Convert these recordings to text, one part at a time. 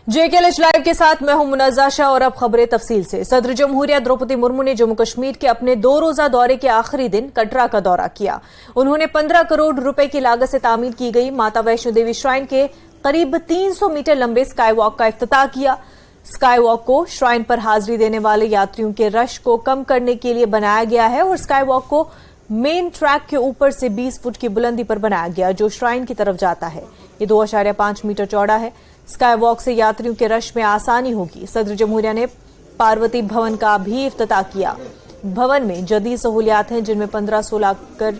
JKLH live के साथ मैं हूं मुनज़्ज़ा शाह और अब खबरें तफसील से। सदर जमहूरिया द्रौपदी मुर्मू ने जम्मू कश्मीर के अपने 2 रोजा दौरे के आखिरी दिन कटरा का दौरा किया। उन्होंने 15 करोड़ रुपए की लागत से तामीर की गई माता वैष्णो देवी श्राइन के करीब 300 मीटर लंबे स्काई वॉक का इफ्तिताह किया। स्काई वॉक को श्राइन पर हाजिरी देने वाले यात्रियों के रश को कम करने के लिए बनाया गया है और स्काई वॉक को मेन ट्रैक के ऊपर से 20 फुट की बुलंदी पर बनाया गया जो श्राइन की तरफ जाता है। ये 2.5 मीटर चौड़ा है। स्काई वॉक से यात्रियों के रश में आसानी होगी। सदर जमहूरिया ने पार्वती भवन का भी इफ्तिताह किया। भवन में जदीद सहूलियात हैं जिनमें 1500 लॉकर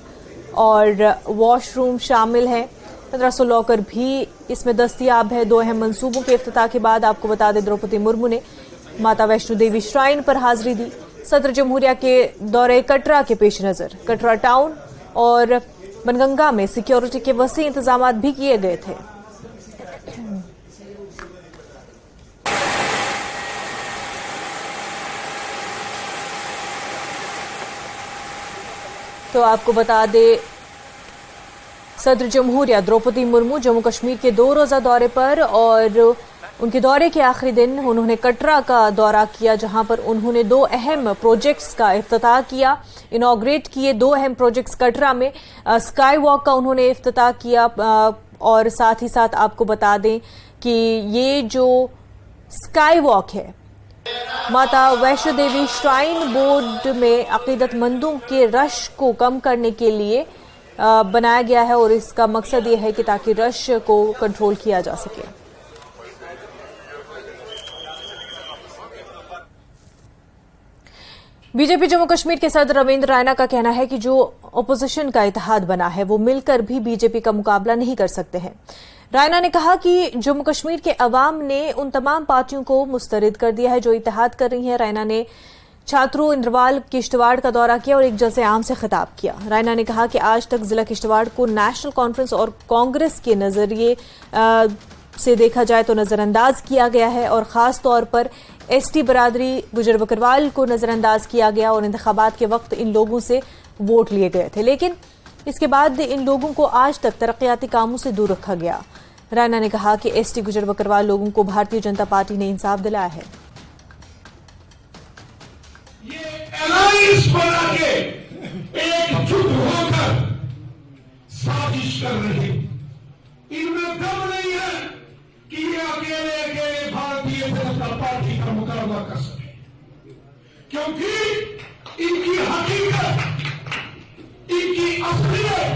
और वॉशरूम शामिल हैं। 1500 लॉकर भी इसमें दस्तयाब है। 2 अहम मंसूबों के इफ्तिताह के बाद आपको बता दें द्रौपदी मुर्मू ने माता वैष्णो देवी श्राइन पर हाजिरी दी। सदर जमहूरिया के दौरे कटरा के पेश नजर कटरा टाउन और बनगंगा में सिक्योरिटी के वसी इंतजाम भी किए गए थे। तो आपको बता दें सदर जमहूरिया द्रौपदी मुर्मू जम्मू कश्मीर के 2 रोजा दौरे पर और उनके दौरे के आखिरी दिन उन्होंने कटरा का दौरा किया जहां पर उन्होंने 2 अहम प्रोजेक्ट्स का इफ्तिताह किया, इनॉग्रेट किए। 2 अहम प्रोजेक्ट्स कटरा में स्काई वॉक का उन्होंने इफ्तिताह किया और साथ ही साथ आपको बता दें कि ये जो स्काई वॉक है माता वैष्णो देवी श्राइन बोर्ड में अकीदतमंदों के रश को कम करने के लिए बनाया गया है और इसका मकसद ये है कि ताकि रश को कंट्रोल किया जा सके। बीजेपी जम्मू कश्मीर के सदर रविंद्र रैना का कहना है कि जो ओपोजिशन का इत्तेहाद बना है वो मिलकर भी बीजेपी का मुकाबला नहीं कर सकते हैं। रैना ने कहा कि जम्मू कश्मीर के अवाम ने उन तमाम पार्टियों को मुस्तरद कर दिया है जो इत्तेहाद कर रही हैं। रैना ने छात्रों इंद्रवाल किश्तवाड़ का दौरा किया और एक जलसे आम से खिताब किया। रैना ने कहा कि आज तक जिला किश्तवाड़ को नेशनल कॉन्फ्रेंस और कांग्रेस के नजरिए से देखा जाए तो नजरअंदाज किया गया है और खास तौर पर एसटी बरादरी गुजर बकरवाल को नजरअंदाज किया गया और इंतखाबात के वक्त इन लोगों से वोट लिए गए थे, लेकिन इसके बाद इन लोगों को आज तक तरक्याती कामों से दूर रखा गया। रैना ने कहा कि एसटी गुजर बकरवाल लोगों को भारतीय जनता पार्टी ने इंसाफ दिलाया है। अलायंस बना के एकजुट होकर साजिश कर रहे, इनमें दम नहीं है कि ये अकेले अकेले भारतीय जनता पार्टी का मुकाबला कर सके, क्योंकि इनकी हकीकत, इनकी असलियत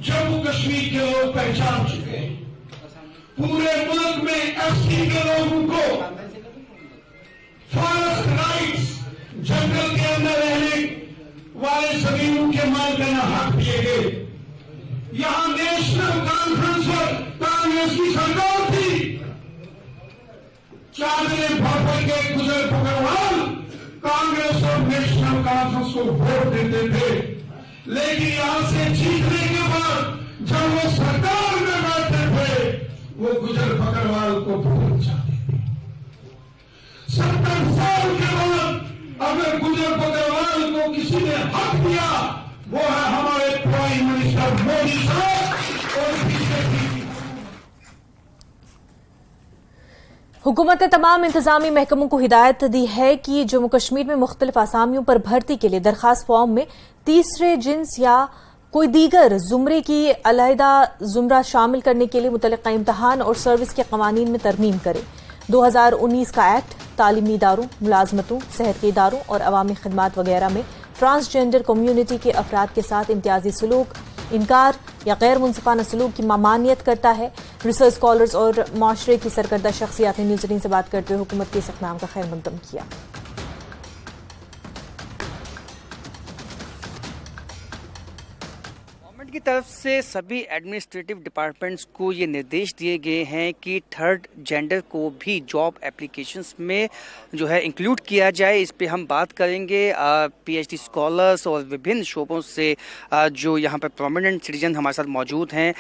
जम्मू कश्मीर के लोग पहचान चुके हैं। पूरे मुल्क में एसटी के लोगों को फॉरेस्ट राइट्स, जंगल के अंदर रहने वाले जमीनों के मालिकाना हक दिए गए। यहां नेशनल कॉन्फ्रेंस पर कांग्रेस की सरकार थी, चादरें भर के गुजर बकरवाल कांग्रेस और नेशनल कॉन्फ्रेंस को वोट देते थे, लेकिन यहां से जीतने के बाद जब वो सरकार में बैठे थे वो गुजर बकरवाल को भूल जाते थे। 70 साल के बाद अगर गुजर बकरवाल को किसी ने हक दिया वो है हमारे प्राइम मिनिस्टर मोदी साहब और बीजेपी। हुकूमत ने तमाम इंतजामी महकमों को हिदायत दी है कि जम्मू कश्मीर में मुख्तलिफ आसामियों पर भर्ती के लिए दरखास्त फॉर्म में तीसरे जिन्स या कोई दीगर जुमरे की अलहदा जुमरा शामिल करने के लिए मुतल्लिका इम्तहान और सर्विस के कवानीन में तरमीम करे। 2019 का एक्ट तालीमी इदारों, मुलाजमतों, सेहत के इदारों और अवामी खदमात वगैरह में ट्रांसजेंडर कम्यूनिटी के अफराद के साथ इम्तियाजी सलूक, इनकार या गैर मुनसिफाना सलूक की ममानियत करता है। रिसर्च स्कॉलर्स और माशरे की सरकर्दा शख्सियात ने न्यूज़ 18 से बात करते हुए हुकूमत के इस इक़दाम का खैर मकदम किया। की तरफ से सभी एडमिनिस्ट्रेटिव डिपार्टमेंट्स को ये निर्देश दिए गए हैं कि थर्ड जेंडर को भी जॉब एप्लीकेशंस में जो है इंक्लूड किया जाए। इस पे हम बात करेंगे पीएचडी स्कॉलर्स और विभिन्न शोबों से जो यहाँ पर प्रोमिनेंट सिटीजन हमारे साथ मौजूद हैं।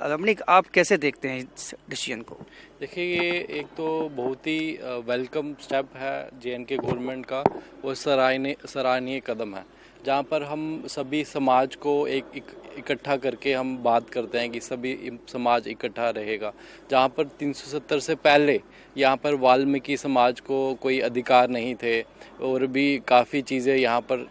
रमणीक, आप कैसे देखते हैं इस डिसीजन को? देखिए, ये एक तो बहुत ही वेलकम स्टेप है जेएनके गवर्नमेंट का और सराहनीय कदम है। जहाँ पर हम सभी समाज को एक इकट्ठा करके हम बात करते हैं कि सभी समाज इकट्ठा रहेगा। जहाँ पर 370 से पहले यहाँ पर वाल्मीकि समाज को कोई अधिकार नहीं थे और भी काफ़ी चीज़ें यहाँ पर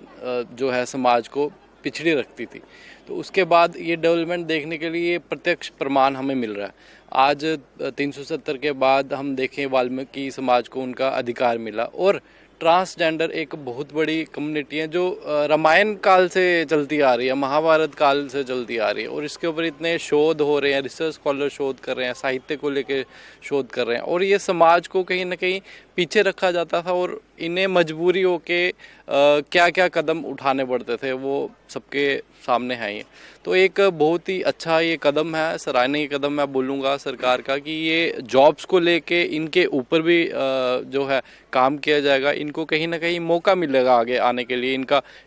जो है समाज को पिछड़ी रखती थी। तो उसके बाद ये डेवलपमेंट देखने के लिए प्रत्यक्ष प्रमाण हमें मिल रहा है। आज 370 के बाद हम देखें वाल्मीकि समाज को उनका अधिकार मिला। और ट्रांसजेंडर एक बहुत बड़ी कम्युनिटी है जो रामायण काल से चलती आ रही है, महाभारत काल से चलती आ रही है, और इसके ऊपर इतने शोध हो रहे हैं, रिसर्च स्कॉलर शोध कर रहे हैं, साहित्य को लेकर शोध कर रहे हैं। और ये समाज को कहीं ना कहीं पीछे रखा जाता था और इन्हें मजबूरी हो के क्या क्या कदम उठाने पड़ते थे वो सबके सामने है। ये तो एक बहुत ही अच्छा ये कदम है, सराहनीय कदम मैं बोलूँगा सरकार का, कि ये जॉब्स को लेके इनके ऊपर भी जो है काम किया जाएगा। इनको कहीं ना कहीं मौका मिलेगा आगे आने के लिए।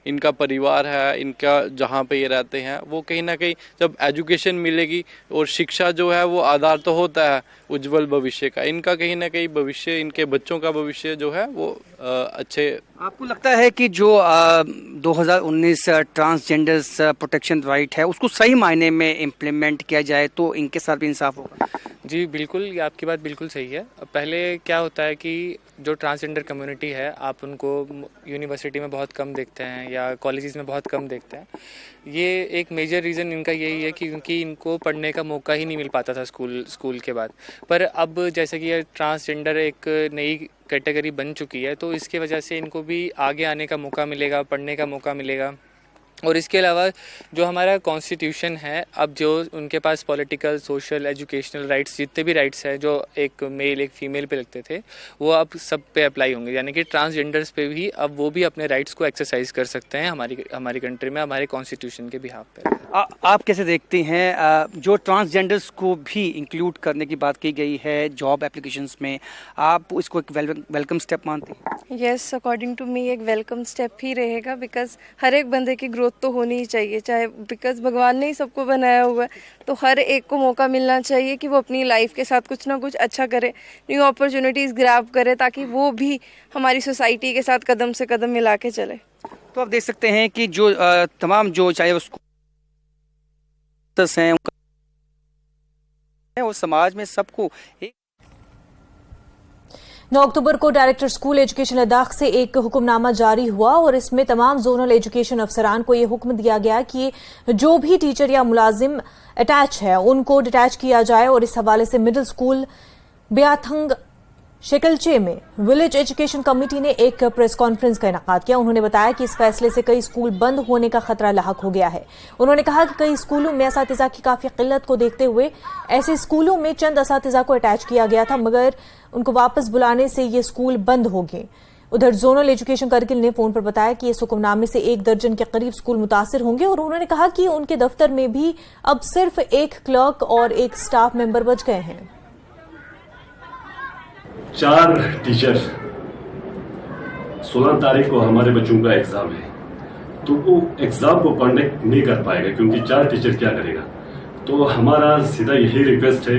इनका परिवार है, इनका जहाँ पे ये रहते हैं वो कहीं ना कहीं जब एजुकेशन मिलेगी, और शिक्षा जो है वो आधार तो होता है उज्जवल भविष्य का, इनका कहीं ना कहीं भविष्य, इनके बच्चों का भविष्य जो है वो अच्छे। आपको लगता है कि जो 2019 ट्रांसजेंडर्स प्रोटेक्शन राइट है उसको सही मायने में इम्प्लीमेंट किया जाए तो इनके साथ भी इंसाफ होगा? जी बिल्कुल, ये आपकी बात बिल्कुल सही है। पहले क्या होता है कि जो ट्रांसजेंडर कम्युनिटी है आप उनको यूनिवर्सिटी में बहुत कम देखते हैं या कॉलेजेस में बहुत कम देखते हैं। ये एक मेजर रीज़न इनका यही है कि क्योंकि इनको पढ़ने का मौका ही नहीं मिल पाता था स्कूल के बाद। पर अब जैसे कि ये ट्रांसजेंडर एक नई कैटेगरी बन चुकी है तो इसके वजह से इनको भी आगे आने का मौका मिलेगा, पढ़ने का मौका मिलेगा। और इसके अलावा जो हमारा कॉन्स्टिट्यूशन है, अब जो उनके पास पॉलिटिकल, सोशल, एजुकेशनल राइट्स जितने भी राइट्स हैं जो एक मेल एक फ़ीमेल पे लगते थे वो अब सब पे अप्लाई होंगे। यानी कि ट्रांसजेंडर्स पे भी अब वो भी अपने राइट्स को एक्सरसाइज कर सकते हैं हमारी कंट्री में, हमारे कॉन्स्टिट्यूशन के बिहाफ पे। आप कैसे देखते हैं जो ट्रांसजेंडर्स को भी इंक्लूड करने की बात की गई है जॉब एप्लीकेशंस में, आप इसको एक वेलकम स्टेप मानते हैं? यस, अकॉर्डिंग टू मी एक वेलकम स्टेप ही रहेगा, बिकॉज हर एक बंदे की ग्रोथ तो होनी ही चाहिए, चाहे बिकॉज भगवान ने ही सबको बनाया हुआ है तो हर एक को मौका मिलना चाहिए कि वो अपनी लाइफ के साथ कुछ ना कुछ अच्छा करे, न्यू अपॉर्चुनिटीज़ ग्रैब करे, ताकि वो भी हमारी सोसाइटी के साथ कदम से कदम मिला के चले। तो आप देख सकते हैं कि जो तमाम जो चाहे उसको हैं और समाज में सबको 9 अक्टूबर को डायरेक्टर स्कूल एजुकेशन लद्दाख से एक हुक्मनामा जारी हुआ और इसमें तमाम जोनल एजुकेशन अफसरान को यह हुक्म दिया गया कि जो भी टीचर या मुलाजिम अटैच है उनको डिटैच किया जाए। और इस हवाले से मिडिल स्कूल ब्याथंग शेकलचे में विलेज एजुकेशन कमेटी ने एक प्रेस कॉन्फ्रेंस का इनेकाद किया। उन्होंने बताया कि इस फैसले से कई स्कूल बंद होने का खतरा लाहक हो गया है। उन्होंने कहा कि कई स्कूलों में असातिज़ा की काफ़ी किल्लत को देखते हुए ऐसे स्कूलों में चंद असातिज़ा को अटैच किया गया था, मगर उनको वापस बुलाने से ये स्कूल बंद हो गए। उधर जोनल एजुकेशन सर्किल ने फोन पर बताया कि इस हुक्मनामे से 1 दर्जन के करीब स्कूल मुतासिर होंगे और उन्होंने कहा कि उनके दफ्तर में भी अब सिर्फ एक क्लर्क और एक स्टाफ मेंबर बच गए हैं। 4 टीचर 16 तारीख को हमारे बच्चों का एग्जाम है, तो वो एग्जाम को कंडक्ट नहीं कर पाएगा क्योंकि 4 टीचर क्या करेगा। तो हमारा सीधा यही रिक्वेस्ट है,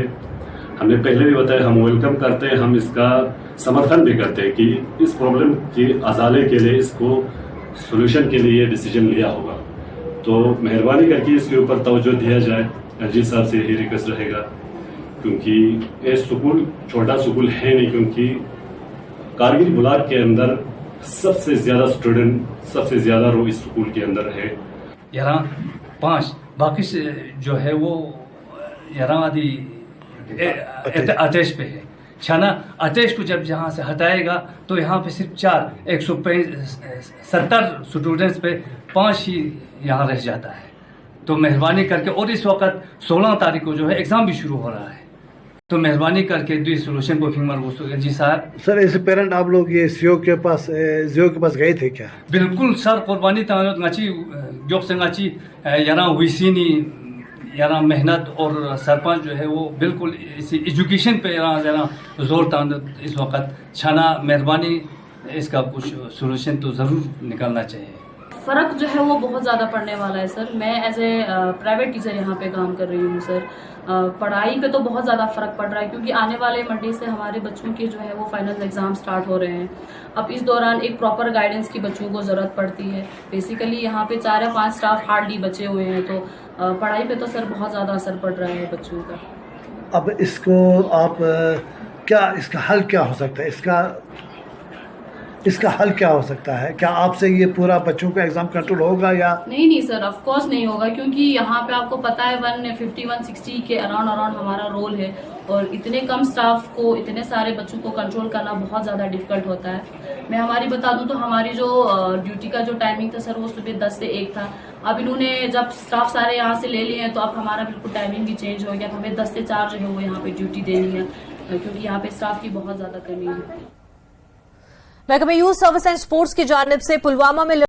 हमने पहले भी बताया, हम वेलकम करते हैं, हम इसका समर्थन भी करते हैं कि इस प्रॉब्लम की अजाले के लिए, इसको सोल्यूशन के लिए डिसीजन लिया होगा। तो मेहरबानी करके इसके ऊपर तवज्जो दिया जाए। एलजी साहब से यही रिक्वेस्ट रहेगा क्योंकि ये स्कूल छोटा स्कूल है नहीं, क्योंकि कारगिल ब्लॉक के अंदर सबसे ज्यादा स्टूडेंट, सबसे ज्यादा रो इस स्कूल के अंदर है। यहाँ 5 बाकी जो है वो यहाँ आदि अटेश पे है। छाना अटेश को जब यहाँ से हटाएगा तो यहाँ पे सिर्फ 170 स्टूडेंट्स पे 5 ही यहाँ रह जाता है। तो मेहरबानी करके, और इस वक्त 16 तारीख को जो है एग्जाम भी शुरू हो रहा है, तो मेहरबानी करके दूसरे सोल्यूशन को फिंगर वो। जी साहब। सर ऐसे पेरेंट आप लोग ये सीओ के पास गए थे क्या? बिल्कुल सर, कुर्बानी तानत गाची जोक से गाची यहाँ हुईसीनी यहाँ मेहनत और सरपंच जो है वो बिल्कुल इसी एजुकेशन पे यहाँ जोर तानत इस वक्त छाना। मेहरबानी इसका कुछ सोल्यूशन तो ज़रूर निकालना चाहिए। फ़र्क जो है वो बहुत ज़्यादा पड़ने वाला है सर। मैं एज ए प्राइवेट टीचर यहाँ पे काम कर रही हूँ सर। पढ़ाई पे तो बहुत ज़्यादा फ़र्क पड़ रहा है क्योंकि आने वाले मंडे से हमारे बच्चों के जो है वो फाइनल एग्ज़ाम स्टार्ट हो रहे हैं। अब इस दौरान एक प्रॉपर गाइडेंस की बच्चों को ज़रूरत पड़ती है। बेसिकली यहाँ पे 4 या 5 स्टाफ हार्डली बचे हुए हैं, तो पढ़ाई पे तो सर बहुत ज़्यादा असर पड़ रहा है बच्चों का। अब इसको आप क्या, इसका हल क्या हो सकता है? इसका हल क्या हो सकता है? क्या आपसे ये पूरा बच्चों का एग्जाम कंट्रोल होगा या नहीं सर, ऑफ कोर्स नहीं होगा क्योंकि यहाँ पे आपको पता है 150-160 के अराउंड हमारा रोल है और इतने कम स्टाफ को इतने सारे बच्चों को कंट्रोल करना बहुत ज़्यादा डिफिकल्ट होता है। मैं हमारी बता दूं तो हमारी जो ड्यूटी का जो टाइमिंग था सर वो सुबह 10 से 1 था। अब इन्होंने जब स्टाफ सारे यहाँ से ले लिए हैं तो अब हमारा बिल्कुल टाइमिंग भी चेंज हो गया। हमें 10 से 4 जो है वो यहाँ पे ड्यूटी देनी है क्योंकि यहाँ पे स्टाफ की बहुत ज़्यादा कमी है। महकमे यूथ सर्विस एंड स्पोर्ट्स की जानिब से पुलवामा में